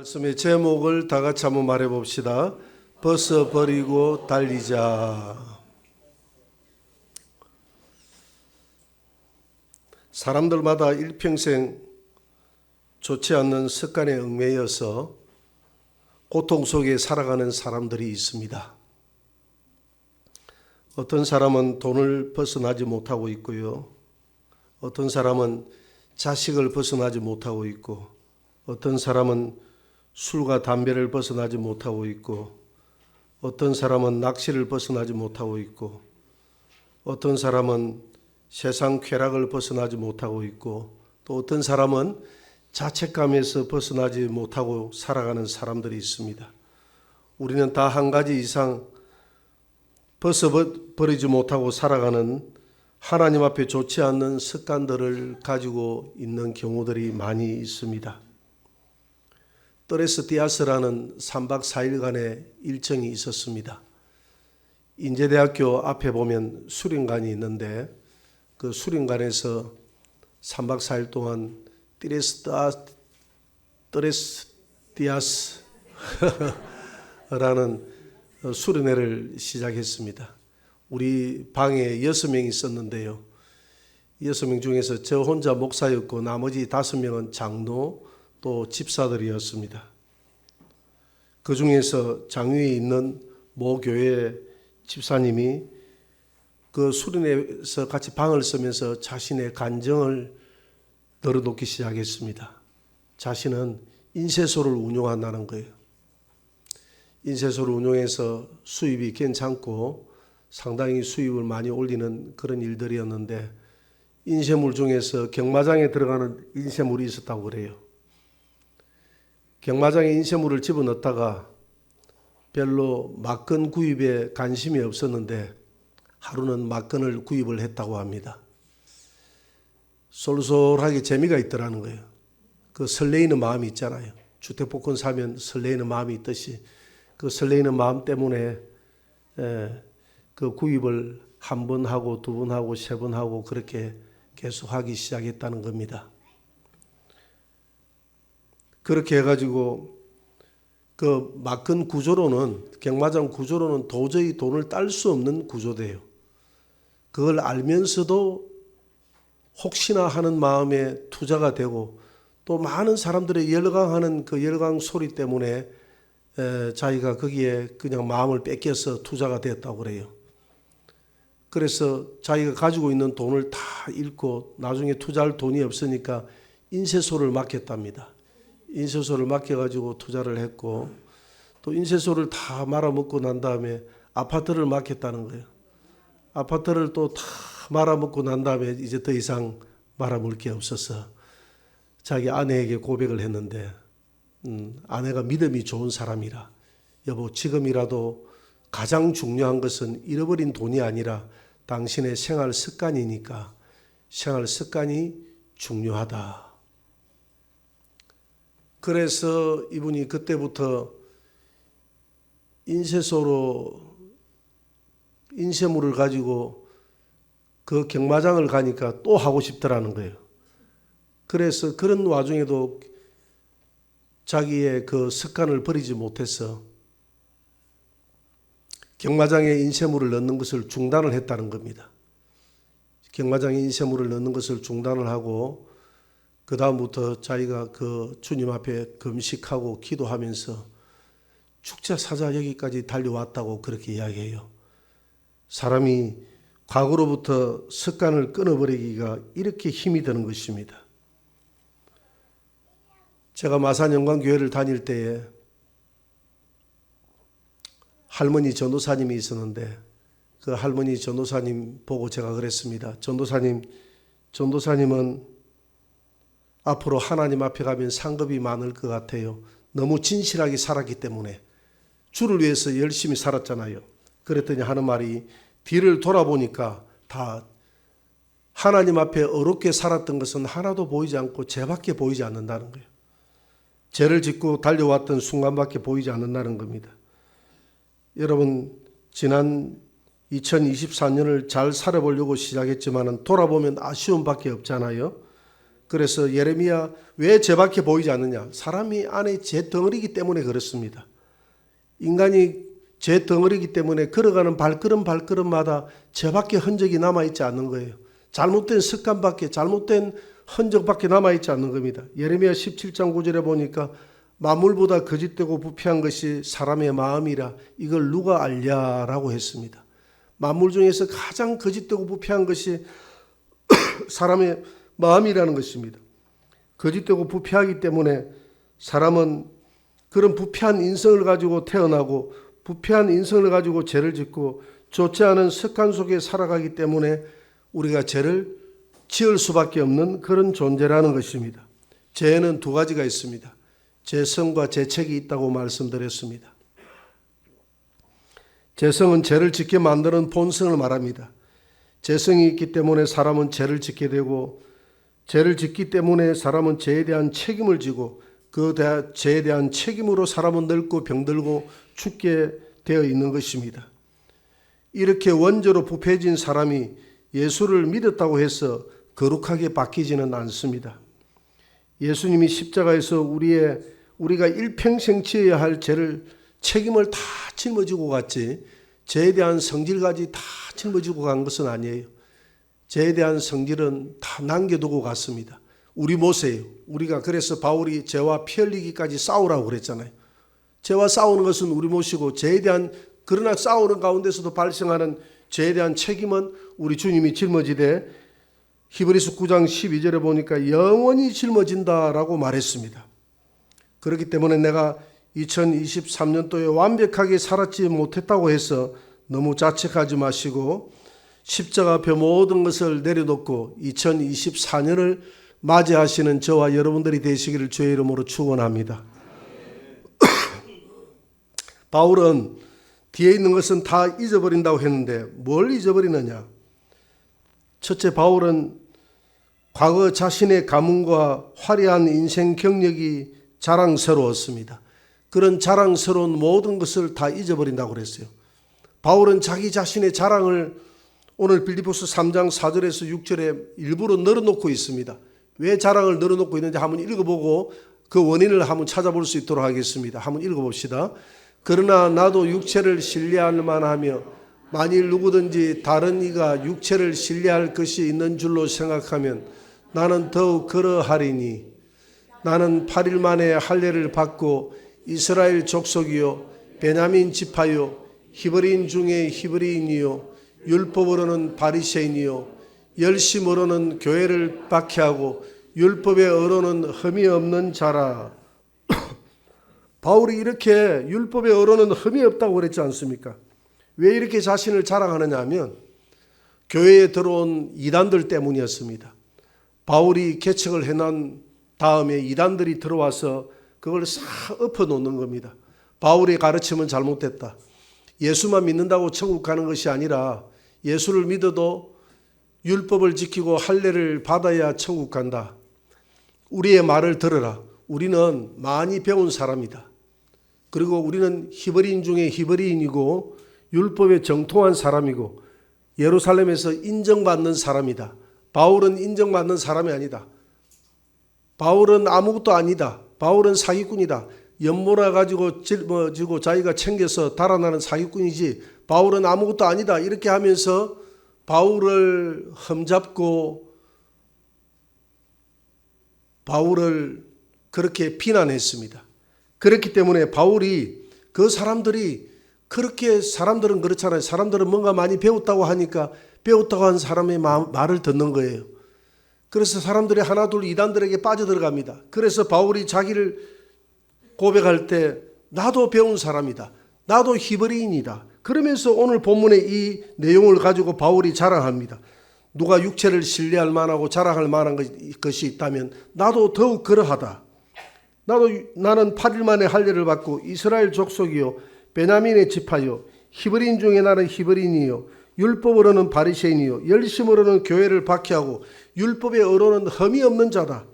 말씀의 제목을 다 같이 한번 말해봅시다. 벗어버리고 달리자. 사람들마다 일평생 좋지 않는 습관에 얽매여서 고통 속에 살아가는 사람들이 있습니다. 어떤 사람은 돈을 벗어나지 못하고 있고요. 어떤 사람은 자식을 벗어나지 못하고 있고, 어떤 사람은 술과 담배를 벗어나지 못하고 있고, 어떤 사람은 낚시를 벗어나지 못하고 있고, 어떤 사람은 세상 쾌락을 벗어나지 못하고 있고, 또 어떤 사람은 자책감에서 벗어나지 못하고 살아가는 사람들이 있습니다. 우리는 다 한 가지 이상 벗어버리지 못하고 살아가는 하나님 앞에 좋지 않는 습관들을 가지고 있는 경우들이 많이 있습니다. 또레스디아스라는 3박 4일간의 일정이 있었습니다. 인제대학교 앞에 보면 수련관이 있는데 그 수련관에서 3박 4일 동안 또레스디아스라는 수련회를 시작했습니다. 우리 방에 6명이 있었는데요. 6명 중에서 저 혼자 목사였고 나머지 5명은 장로 또 집사들이었습니다. 그 중에서 장위에 있는 모 교회 집사님이 그 수련회에서 같이 방을 쓰면서 자신의 간증을 널어놓기 시작했습니다. 자신은 인쇄소를 운영한다는 거예요. 인쇄소를 운영해서 수입이 괜찮고 상당히 수입을 많이 올리는 그런 일들이었는데 인쇄물 중에서 경마장에 들어가는 인쇄물이 있었다고 그래요. 경마장에 인쇄물을 집어넣다가 별로 막건 구입에 관심이 없었는데 하루는 막건을 구입을 했다고 합니다. 솔솔하게 재미가 있더라는 거예요. 그 설레이는 마음이 있잖아요. 주택복권 사면 설레이는 마음이 있듯이 그 설레이는 마음 때문에 그 구입을 한 번 하고 두 번 하고 세 번 하고 그렇게 계속 하기 시작했다는 겁니다. 그렇게 해가지고 그 막건 구조로는 경마장 구조로는 도저히 돈을 딸 수 없는 구조대요. 그걸 알면서도 혹시나 하는 마음에 투자가 되고 또 많은 사람들의 열광하는 그 열광 소리 때문에 자기가 거기에 그냥 마음을 뺏겨서 투자가 됐다고 그래요. 그래서 자기가 가지고 있는 돈을 다 잃고 나중에 투자할 돈이 없으니까 인쇄소를 맡겼답니다. 인쇄소를 맡겨가지고 투자를 했고 또 인쇄소를 다 말아먹고 난 다음에 아파트를 맡겼다는 거예요. 아파트를 또 다 말아먹고 난 다음에 이제 더 이상 말아먹을 게 없어서 자기 아내에게 고백을 했는데 아내가 믿음이 좋은 사람이라 여보 지금이라도 가장 중요한 것은 잃어버린 돈이 아니라 당신의 생활 습관이니까 생활 습관이 중요하다. 그래서 이분이 그때부터 인쇄소로 인쇄물을 가지고 그 경마장을 가니까 또 하고 싶더라는 거예요. 그래서 그런 와중에도 자기의 그 습관을 버리지 못해서 경마장에 인쇄물을 넣는 것을 중단을 했다는 겁니다. 경마장에 인쇄물을 넣는 것을 중단을 하고 그 다음부터 자기가 그 주님 앞에 금식하고 기도하면서 축제 사자 여기까지 달려왔다고 그렇게 이야기해요. 사람이 과거로부터 습관을 끊어버리기가 이렇게 힘이 드는 것입니다. 제가 마산영광교회를 다닐 때에 할머니 전도사님이 있었는데 그 할머니 전도사님 보고 제가 그랬습니다. 전도사님은 앞으로 하나님 앞에 가면 상급이 많을 것 같아요. 너무 진실하게 살았기 때문에 주를 위해서 열심히 살았잖아요. 그랬더니 하는 말이 뒤를 돌아보니까 다 하나님 앞에 어렵게 살았던 것은 하나도 보이지 않고 죄밖에 보이지 않는다는 거예요. 죄를 짓고 달려왔던 순간밖에 보이지 않는다는 겁니다. 여러분 지난 2024년을 잘 살아보려고 시작했지만 돌아보면 아쉬움밖에 없잖아요. 그래서 예레미야 왜 죄밖에 보이지 않느냐? 사람이 안에 죄 덩어리이기 때문에 그렇습니다. 인간이 죄 덩어리이기 때문에 걸어가는 발걸음마다 죄밖에 흔적이 남아있지 않는 거예요. 잘못된 습관밖에, 잘못된 흔적밖에 남아있지 않는 겁니다. 예레미야 17장 9절에 보니까 만물보다 거짓되고 부패한 것이 사람의 마음이라 이걸 누가 알랴라고 했습니다. 만물 중에서 가장 거짓되고 부패한 것이 사람의 마음이라는 것입니다. 거짓되고 부패하기 때문에 사람은 그런 부패한 인성을 가지고 태어나고 부패한 인성을 가지고 죄를 짓고 좋지 않은 습관 속에 살아가기 때문에 우리가 죄를 지을 수밖에 없는 그런 존재라는 것입니다. 죄에는 두 가지가 있습니다. 죄성과 죄책이 있다고 말씀드렸습니다. 죄성은 죄를 짓게 만드는 본성을 말합니다. 죄성이 있기 때문에 사람은 죄를 짓게 되고 죄를 짓기 때문에 사람은 죄에 대한 책임을 지고 그 죄에 대한 책임으로 사람은 늙고 병들고 죽게 되어 있는 것입니다. 이렇게 원죄로 부패해진 사람이 예수를 믿었다고 해서 거룩하게 바뀌지는 않습니다. 예수님이 십자가에서 우리가 일평생 지어야 할 죄를 책임을 다 짊어지고 갔지 죄에 대한 성질까지 다 짊어지고 간 것은 아니에요. 죄에 대한 성질은 다 남겨두고 갔습니다. 우리 모세요. 우리가 그래서 바울이 죄와 피 흘리기까지 싸우라고 그랬잖아요. 죄와 싸우는 것은 우리 몫이고 죄에 대한 그러나 싸우는 가운데서도 발생하는 죄에 대한 책임은 우리 주님이 짊어지되 히브리서 9장 12절에 보니까 영원히 짊어진다라고 말했습니다. 그렇기 때문에 내가 2023년도에 완벽하게 살았지 못했다고 해서 너무 자책하지 마시고 십자가 앞에 모든 것을 내려놓고 2024년을 맞이하시는 저와 여러분들이 되시기를 주의 이름으로 축원합니다. 바울은 뒤에 있는 것은 다 잊어버린다고 했는데 뭘 잊어버리느냐? 첫째, 바울은 과거 자신의 가문과 화려한 인생 경력이 자랑스러웠습니다. 그런 자랑스러운 모든 것을 다 잊어버린다고 그랬어요. 바울은 자기 자신의 자랑을 오늘 빌립보서 3장 4절에서 6절에 일부러 늘어놓고 있습니다. 왜 자랑을 늘어놓고 있는지 한번 읽어보고 그 원인을 한번 찾아볼 수 있도록 하겠습니다. 한번 읽어봅시다. 그러나 나도 육체를 신뢰할 만하며 만일 누구든지 다른 이가 육체를 신뢰할 것이 있는 줄로 생각하면 나는 더욱 그러하리니 나는 8일 만에 할례를 받고 이스라엘 족속이요 베냐민 지파요 히브리인 중에 히브리인이요 율법으로는 바리새인이요 열심으로는 교회를 박해하고 율법의 어로는 흠이 없는 자라. 바울이 이렇게 율법의 어로는 흠이 없다고 그랬지 않습니까? 왜 이렇게 자신을 자랑하느냐 하면 교회에 들어온 이단들 때문이었습니다. 바울이 개척을 해난 다음에 이단들이 들어와서 그걸 싹 엎어놓는 겁니다. 바울의 가르침은 잘못됐다. 예수만 믿는다고 천국 가는 것이 아니라 예수를 믿어도 율법을 지키고 할례를 받아야 천국 간다. 우리의 말을 들어라. 우리는 많이 배운 사람이다. 그리고 우리는 히브리인 중에 히브리인이고 율법에 정통한 사람이고 예루살렘에서 인정받는 사람이다. 바울은 인정받는 사람이 아니다. 바울은 아무것도 아니다. 바울은 사기꾼이다. 연모나 가지고 짊어지고 자기가 챙겨서 달아나는 사기꾼이지 바울은 아무것도 아니다. 이렇게 하면서 바울을 흠잡고 바울을 그렇게 비난했습니다. 그렇기 때문에 바울이 그 사람들이 그렇게 사람들은 그렇잖아요. 사람들은 뭔가 많이 배웠다고 하니까 배웠다고 한 사람의 말을 듣는 거예요. 그래서 사람들이 하나둘 이단들에게 빠져들어갑니다. 그래서 바울이 자기를 고백할 때 나도 배운 사람이다. 나도 히브리인이다. 그러면서 오늘 본문의 이 내용을 가지고 바울이 자랑합니다. 누가 육체를 신뢰할 만하고 자랑할 만한 것이 있다면 나도 더욱 그러하다. 나는 8일 만에 할례를 받고 이스라엘 족속이요 베냐민의 지파요 히브리인 중에 나는 히브리인이요 율법으로는 바리새인이요 열심으로는 교회를 박해하고 율법의 어로는 흠이 없는 자다.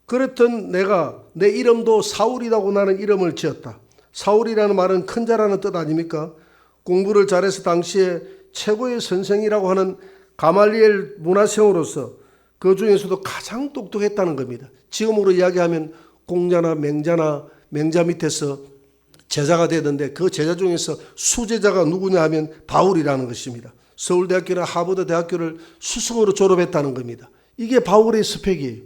그렇던 내가 내 이름도 사울이라고 나는 이름을 지었다. 사울이라는 말은 큰 자라는 뜻 아닙니까? 공부를 잘해서 당시에 최고의 선생이라고 하는 가말리엘 문화생으로서 그 중에서도 가장 똑똑했다는 겁니다. 지금으로 이야기하면 공자나 맹자 밑에서 제자가 되던데 그 제자 중에서 수제자가 누구냐 하면 바울이라는 것입니다. 서울대학교나 하버드 대학교를 수성으로 졸업했다는 겁니다. 이게 바울의 스펙이에요.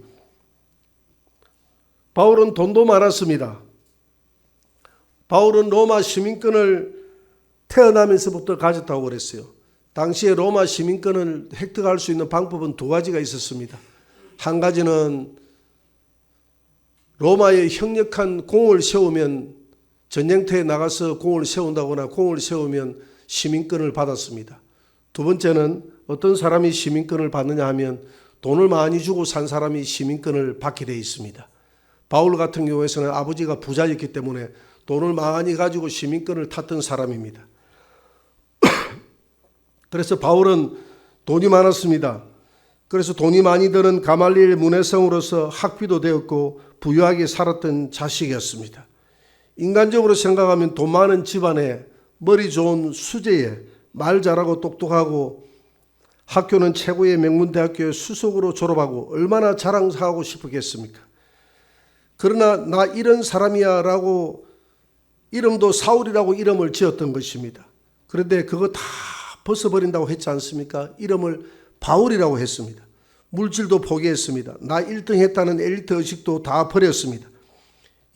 바울은 돈도 많았습니다. 바울은 로마 시민권을 태어나면서부터 가졌다고 그랬어요. 당시에 로마 시민권을 획득할 수 있는 방법은 두 가지가 있었습니다. 한 가지는 로마에 협력한 공을 세우면 전쟁터에 나가서 공을 세운다거나 공을 세우면 시민권을 받았습니다. 두 번째는 어떤 사람이 시민권을 받느냐 하면 돈을 많이 주고 산 사람이 시민권을 받게 되어 있습니다. 바울 같은 경우에서는 아버지가 부자였기 때문에 돈을 많이 가지고 시민권을 탔던 사람입니다. 그래서 바울은 돈이 많았습니다. 그래서 돈이 많이 드는 가말리엘 문해성으로서 학비도 되었고 부유하게 살았던 자식이었습니다. 인간적으로 생각하면 돈 많은 집안에 머리 좋은 수재에 말 잘하고 똑똑하고 학교는 최고의 명문대학교에 수석으로 졸업하고 얼마나 자랑하고 싶었겠습니까? 그러나 나 이런 사람이야 라고 이름도 사울이라고 이름을 지었던 것입니다. 그런데 그거 다 벗어버린다고 했지 않습니까? 이름을 바울이라고 했습니다. 물질도 포기했습니다. 나 1등 했다는 엘리트 의식도 다 버렸습니다.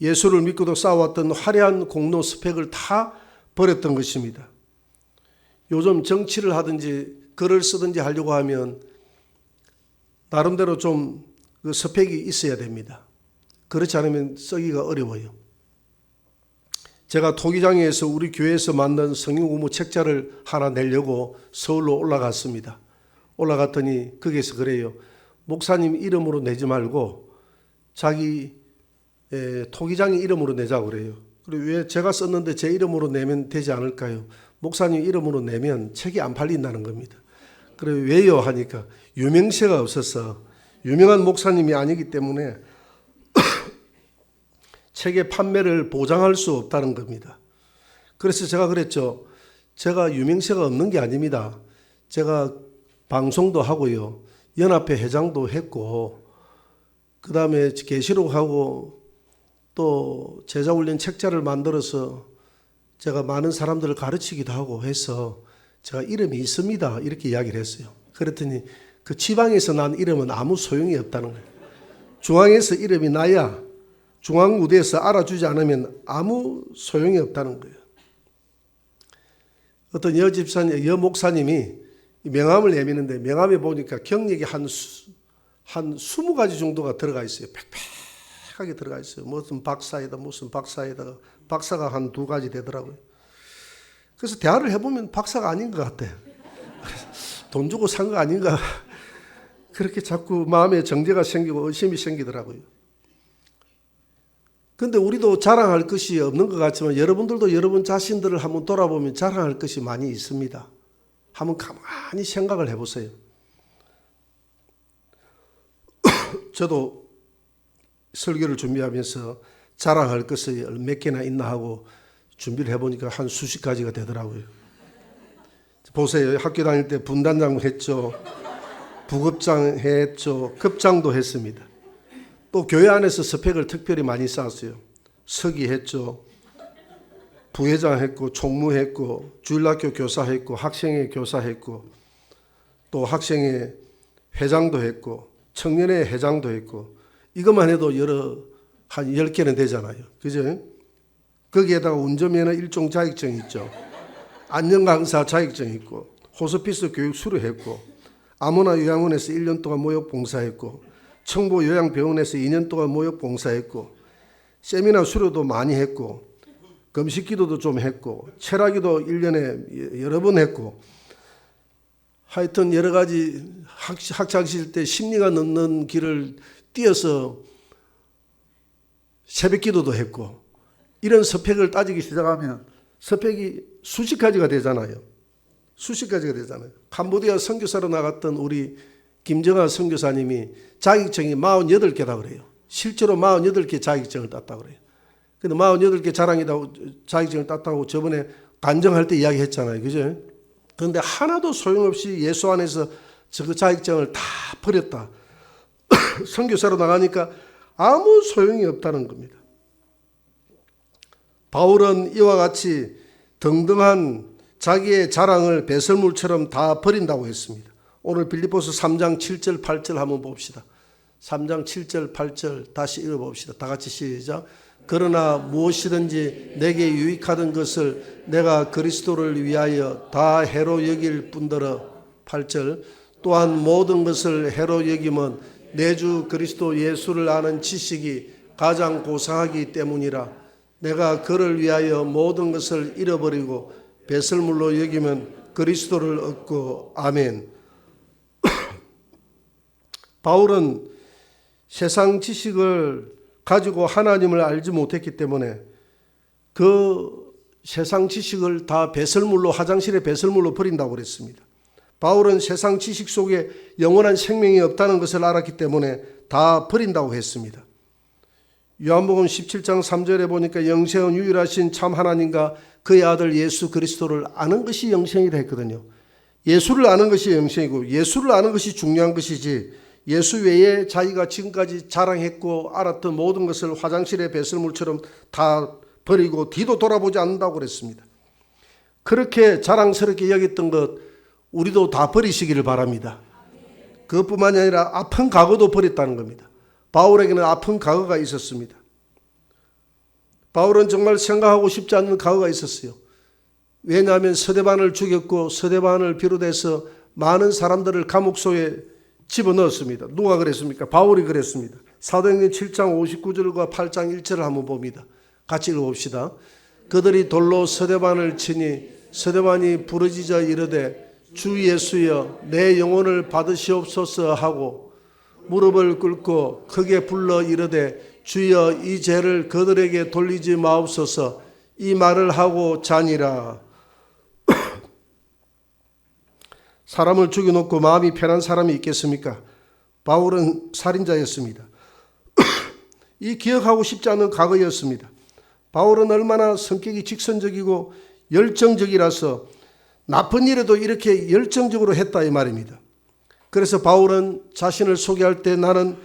예수를 믿고도 쌓아왔던 화려한 공로 스펙을 다 버렸던 것입니다. 요즘 정치를 하든지 글을 쓰든지 하려고 하면 나름대로 좀 그 스펙이 있어야 됩니다. 그렇지 않으면 쓰기가 어려워요. 제가 토기장에서 우리 교회에서 만든 성경공부 책자를 하나 내려고 서울로 올라갔습니다. 올라갔더니 거기에서 그래요. 목사님 이름으로 내지 말고 자기 토기장의 이름으로 내자고 그래요. 그리고 왜 제가 썼는데 제 이름으로 내면 되지 않을까요? 목사님 이름으로 내면 책이 안 팔린다는 겁니다. 그래 왜요? 하니까 유명세가 없어서 유명한 목사님이 아니기 때문에 책의 판매를 보장할 수 없다는 겁니다. 그래서 제가 그랬죠. 제가 유명세가 없는 게 아닙니다. 제가 방송도 하고요. 연합회 회장도 했고 그 다음에 계시록하고 또 제자훈련 책자를 만들어서 제가 많은 사람들을 가르치기도 하고 해서 제가 이름이 있습니다. 이렇게 이야기를 했어요. 그랬더니 그 지방에서 난 이름은 아무 소용이 없다는 거예요. 중앙에서 이름이 나야 중앙 무대에서 알아주지 않으면 아무 소용이 없다는 거예요. 어떤 여 목사님이 명함을 내미는데 명함에 보니까 경력이 한 20가지 정도가 들어가 있어요. 빽빽하게 들어가 있어요. 무슨 박사에다 무슨 박사에다가 박사가 한 2가지 되더라고요. 그래서 대화를 해보면 박사가 아닌 것 같아. 돈 주고 산 거 아닌가. 그렇게 자꾸 마음에 정죄가 생기고 의심이 생기더라고요. 그런데 우리도 자랑할 것이 없는 것 같지만 여러분들도 여러분 자신들을 한번 돌아보면 자랑할 것이 많이 있습니다. 한번 가만히 생각을 해보세요. 저도 설교를 준비하면서 자랑할 것이 몇 개나 있나 하고 준비를 해보니까 한 수십 가지가 되더라고요. 보세요. 학교 다닐 때 분단장 했죠. 부급장 했죠. 급장도 했습니다. 또 교회 안에서 스펙을 특별히 많이 쌓았어요. 서기 했죠. 부회장 했고 총무했고 주일학교 교사했고 학생회 교사했고 또 학생회 회장도 했고 청년회 회장도 했고 이것만 해도 한 10개는 되잖아요. 그죠? 거기에다가 운전면허 1종 자격증 있죠. 안전강사 자격증 있고 호스피스 교육 수료했고 아모나 요양원에서 1년 동안 모욕 봉사했고 청보 요양병원에서 2년 동안 모욕 봉사했고 세미나 수료도 많이 했고 금식기도도 좀 했고 철학기도 1년에 여러 번 했고 하여튼 여러 가지 학창시절 때 심리가 넣는 길을 뛰어서 새벽기도도 했고 이런 스펙을 따지기 시작하면 스펙이 수십 가지가 되잖아요. 수십 가지가 되잖아요. 캄보디아 선교사로 나갔던 우리 김정아 선교사님이 자격증이 48개다 그래요. 실제로 48개 자격증을 땄다고 그래요. 근데 48개 자격증을 땄다고 저번에 간증할 때 이야기했잖아요. 그죠? 그런데 하나도 소용없이 예수 안에서 그 자격증을 다 버렸다. 선교사로 나가니까 아무 소용이 없다는 겁니다. 바울은 이와 같이 등등한 자기의 자랑을 배설물처럼 다 버린다고 했습니다. 오늘 빌립보서 3장 7절 8절 한번 봅시다. 3장 7절 8절 다시 읽어봅시다. 다 같이 시작. 그러나 무엇이든지 내게 유익하던 것을 내가 그리스도를 위하여 다 해로 여길 뿐더러 8절 또한 모든 것을 해로 여김은 내 주 그리스도 예수를 아는 지식이 가장 고상하기 때문이라. 내가 그를 위하여 모든 것을 잃어버리고 배설물로 여기면 그리스도를 얻고. 아멘. 바울은 세상 지식을 가지고 하나님을 알지 못했기 때문에 그 세상 지식을 다 배설물로, 화장실에 배설물로 버린다고 그랬습니다. 바울은 세상 지식 속에 영원한 생명이 없다는 것을 알았기 때문에 다 버린다고 했습니다. 요한복음 17장 3절에 보니까 영생은 유일하신 참 하나님과 그의 아들 예수 그리스도를 아는 것이 영생이라 했거든요. 예수를 아는 것이 영생이고 예수를 아는 것이 중요한 것이지 예수 외에 자기가 지금까지 자랑했고 알았던 모든 것을 화장실의 배설물처럼 다 버리고 뒤도 돌아보지 않는다고 그랬습니다. 그렇게 자랑스럽게 여겼던 것 우리도 다 버리시기를 바랍니다. 그것뿐만이 아니라 아픈 과거도 버렸다는 겁니다. 바울에게는 아픈 과거가 있었습니다. 바울은 정말 생각하고 싶지 않는 과거가 있었어요. 왜냐하면 서대반을 죽였고 서대반을 비롯해서 많은 사람들을 감옥 속에 집어넣었습니다. 누가 그랬습니까? 바울이 그랬습니다. 사도행전 7장 59절과 8장 1절을 한번 봅니다. 같이 읽어봅시다. 그들이 돌로 서대반을 치니 서대반이 부르짖어 이르되 주 예수여 내 영혼을 받으시옵소서 하고 무릎을 꿇고 크게 불러 이르되 주여 이 죄를 그들에게 돌리지 마옵소서. 이 말을 하고 자니라. 사람을 죽여놓고 마음이 편한 사람이 있겠습니까? 바울은 살인자였습니다. 이 기억하고 싶지 않은 과거였습니다. 바울은 얼마나 성격이 직선적이고 열정적이라서 나쁜 일에도 이렇게 열정적으로 했다 이 말입니다. 그래서 바울은 자신을 소개할 때 나는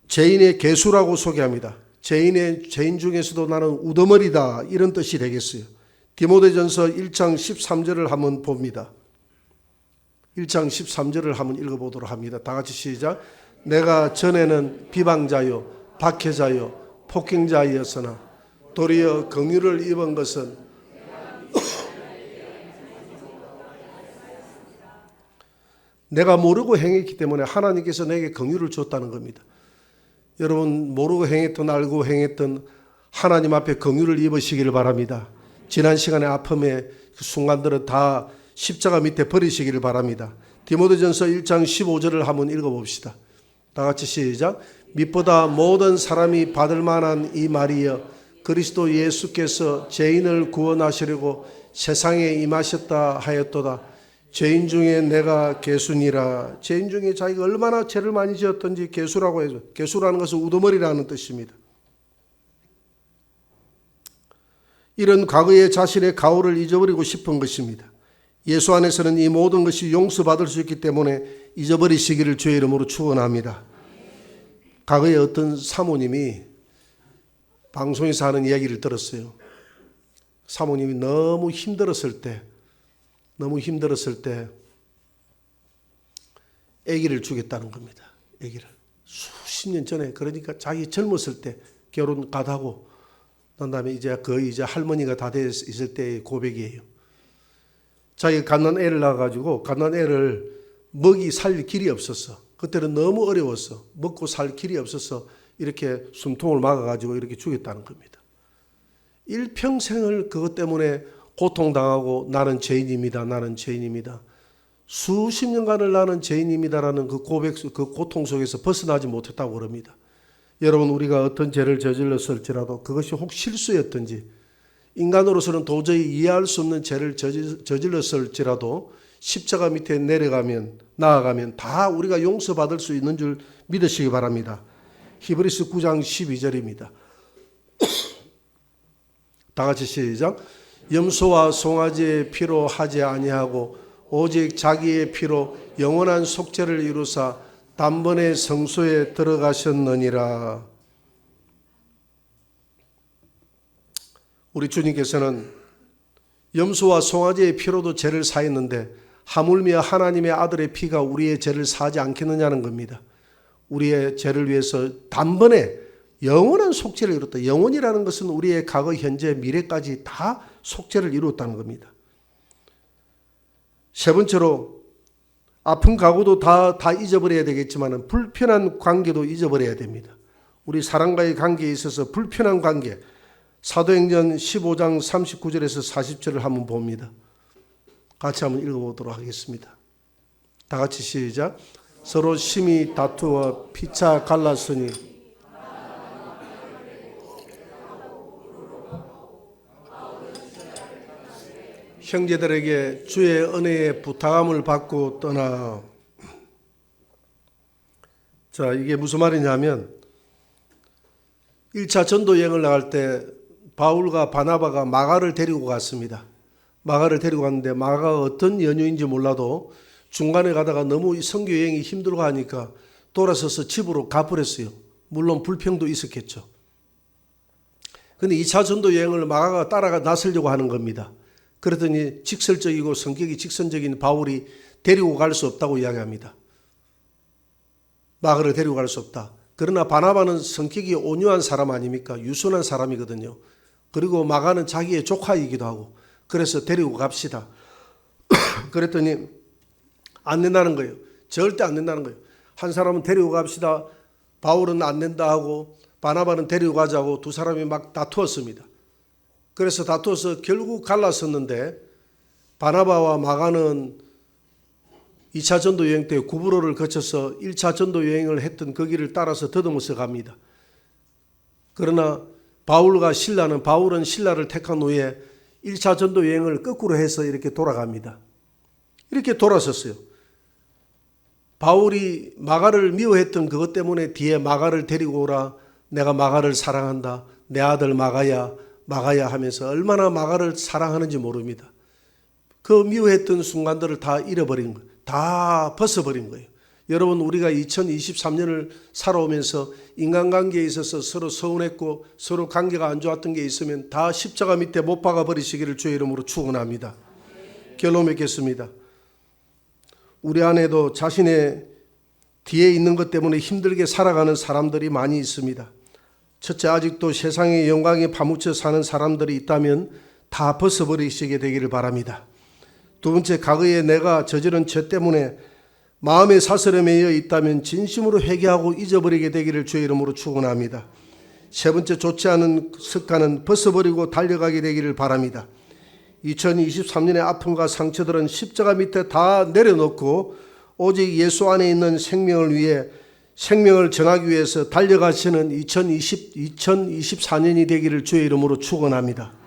죄인의 개수라고 소개합니다. 죄인 중에서도 나는 우두머리다 이런 뜻이 되겠어요. 디모데전서 1장 13절을 한번 봅니다. 1장 13절을 한번 읽어보도록 합니다. 다 같이 시작. 내가 전에는 비방자요 박해자요 폭행자이었으나 도리어 긍휼을 입은 것은 내가 모르고 행했기 때문에 하나님께서 내게 긍휼을 줬다는 겁니다. 여러분 모르고 행했던 알고 행했던 하나님 앞에 긍휼을 입으시기를 바랍니다. 지난 시간에 아픔의 그 순간들은 다 십자가 밑에 버리시기를 바랍니다. 디모데전서 1장 15절을 한번 읽어봅시다. 다 같이 시작. 밑보다 모든 사람이 받을 만한 이 말이여 그리스도 예수께서 죄인을 구원하시려고 세상에 임하셨다 하였도다. 죄인 중에 내가 개수니라. 죄인 중에 자기가 얼마나 죄를 많이 지었던지 개수라고 해서, 개수라는 것은 우두머리라는 뜻입니다. 이런 과거의 자신의 가오를 잊어버리고 싶은 것입니다. 예수 안에서는 이 모든 것이 용서받을 수 있기 때문에 잊어버리시기를 주의 이름으로 축원합니다. 과거에 어떤 사모님이 방송에서 하는 이야기를 들었어요. 사모님이 너무 힘들었을 때 아기를 주겠다는 겁니다. 아기를. 수십 년 전에, 그러니까 자기 젊었을 때 결혼 가다고 난 다음에 거의 할머니가 다 돼 있을 때의 고백이에요. 자기가 갓난 애를 낳아가지고 갓난 애를 먹이 살 길이 없었어. 그때는 너무 어려웠어. 먹고 살 길이 없어서 이렇게 숨통을 막아가지고 이렇게 죽였다는 겁니다. 일평생을 그것 때문에 고통당하고 나는 죄인입니다. 나는 죄인입니다. 수십 년간을 나는 죄인입니다라는 그 고백, 그 고통 속에서 벗어나지 못했다고 그럽니다. 여러분 우리가 어떤 죄를 저질렀을지라도 그것이 혹 실수였든지 인간으로서는 도저히 이해할 수 없는 죄를 저질렀을지라도 십자가 밑에 나아가면 다 우리가 용서받을 수 있는 줄 믿으시기 바랍니다. 히브리서 9장 12절입니다. 다 같이 시작. 염소와 송아지의 피로 하지 아니하고 오직 자기의 피로 영원한 속죄를 이루사 단번에 성소에 들어가셨느니라. 우리 주님께서는 염소와 송아지의 피로도 죄를 사했는데 하물며 하나님의 아들의 피가 우리의 죄를 사하지 않겠느냐는 겁니다. 우리의 죄를 위해서 단번에 영원한 속죄를 이뤘다. 영원이라는 것은 우리의 과거, 현재, 미래까지 다 속죄를 이루었다는 겁니다. 세 번째로 아픈 가구도 다 잊어버려야 되겠지만 불편한 관계도 잊어버려야 됩니다. 우리 사람과의 관계에 있어서 불편한 관계, 사도행전 15장 39절에서 40절을 한번 봅니다. 같이 한번 읽어보도록 하겠습니다. 다 같이 시작. 서로 심히 다투어 피차 갈랐으니 형제들에게 주의 은혜의 부탁함을 받고 떠나. 자, 이게 무슨 말이냐면 1차 전도 여행을 나갈 때 바울과 바나바가 마가를 데리고 갔습니다. 마가를 데리고 갔는데 마가가 어떤 연유인지 몰라도 중간에 가다가 너무 선교 여행이 힘들고 하니까 돌아서서 집으로 가버렸어요. 물론 불평도 있었겠죠. 그런데 2차 전도 여행을 마가가 따라가 나서려고 하는 겁니다. 그랬더니 직설적이고 성격이 직선적인 바울이 데리고 갈 수 없다고 이야기합니다. 마가를 데리고 갈 수 없다. 그러나 바나바는 성격이 온유한 사람 아닙니까? 유순한 사람이거든요. 그리고 마가는 자기의 조카이기도 하고 그래서 데리고 갑시다. 그랬더니 안 된다는 거예요. 절대 안 된다는 거예요. 한 사람은 데리고 갑시다. 바울은 안 된다 하고 바나바는 데리고 가자고 두 사람이 막 다투었습니다. 그래서 다투어서 결국 갈라섰는데 바나바와 마가는 2차 전도 여행 때 구브로를 거쳐서 1차 전도 여행을 했던 그 길을 따라서 더듬어서 갑니다. 그러나 바울은 신라를 택한 후에 1차 전도 여행을 거꾸로 해서 이렇게 돌아갑니다. 이렇게 돌아섰어요. 바울이 마가를 미워했던 그것 때문에 뒤에 마가를 데리고 오라. 내가 마가를 사랑한다. 내 아들 마가야 하면서 얼마나 마가를 사랑하는지 모릅니다. 그 미워했던 순간들을 다 잃어버린 거예요. 다 벗어버린 거예요. 여러분, 우리가 2023년을 살아오면서 인간관계에 있어서 서로 서운했고 서로 관계가 안 좋았던 게 있으면 다 십자가 밑에 못 박아버리시기를 주의 이름으로 축원합니다. 결론 맺겠습니다. 우리 안에도 자신의 뒤에 있는 것 때문에 힘들게 살아가는 사람들이 많이 있습니다. 첫째, 아직도 세상의 영광에 파묻혀 사는 사람들이 있다면 다 벗어버리시게 되기를 바랍니다. 두 번째, 과거에 내가 저지른 죄 때문에 마음의 사슬에 매여 있다면 진심으로 회개하고 잊어버리게 되기를 주의 이름으로 축원합니다. 세 번째, 좋지 않은 습관은 벗어버리고 달려가게 되기를 바랍니다. 2023년의 아픔과 상처들은 십자가 밑에 다 내려놓고 오직 예수 안에 있는 생명을 위해 생명을 정하기 위해서 달려가시는 2024년이 되기를 주의 이름으로 축원합니다.